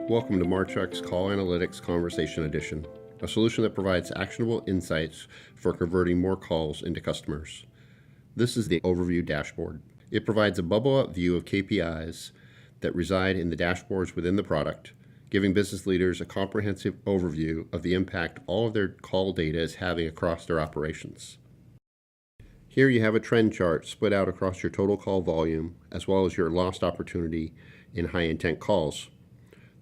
Welcome to Marchex Call Analytics Conversation Edition, a solution that provides actionable insights for converting more calls into customers. This is the Overview Dashboard. It provides a bubble-up view of KPIs that reside in the dashboards within the product, giving business leaders a comprehensive overview of the impact all of their call data is having across their operations. Here you have a trend chart split out across your total call volume, as well as your lost opportunity in high-intent calls.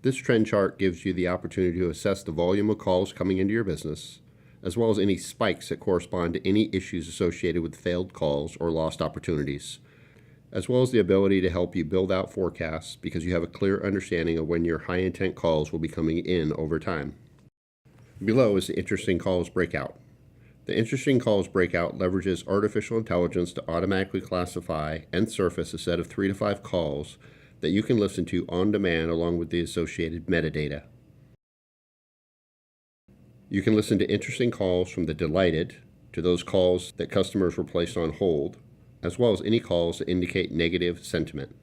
This trend chart gives you the opportunity to assess the volume of calls coming into your business, as well as any spikes that correspond to any issues associated with failed calls or lost opportunities, as well as the ability to help you build out forecasts because you have a clear understanding of when your high-intent calls will be coming in over time. Below is the Interesting Calls Breakout. The Interesting Calls Breakout leverages artificial intelligence to automatically classify and surface a set of 3 to 5 calls that you can listen to on demand along with the associated metadata. You can listen to interesting calls from the delighted to those calls that customers were placed on hold, as well as any calls that indicate negative sentiment.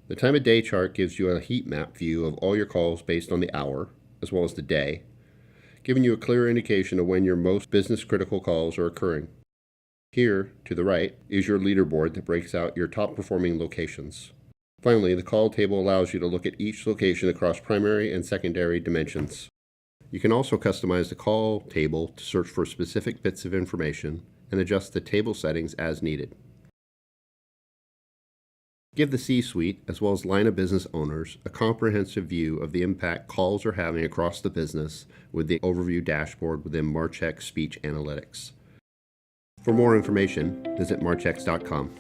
The time of day chart gives you a heat map view of all your calls based on the hour, as well as the day, giving you a clear indication of when your most business critical calls are occurring. Here, to the right, is your leaderboard that breaks out your top performing locations. Finally, the call table allows you to look at each location across primary and secondary dimensions. You can also customize the call table to search for specific bits of information and adjust the table settings as needed. Give the C-suite, as well as line of business owners, a comprehensive view of the impact calls are having across the business with the Overview Dashboard within Marchex Speech Analytics. For more information, visit marchex.com.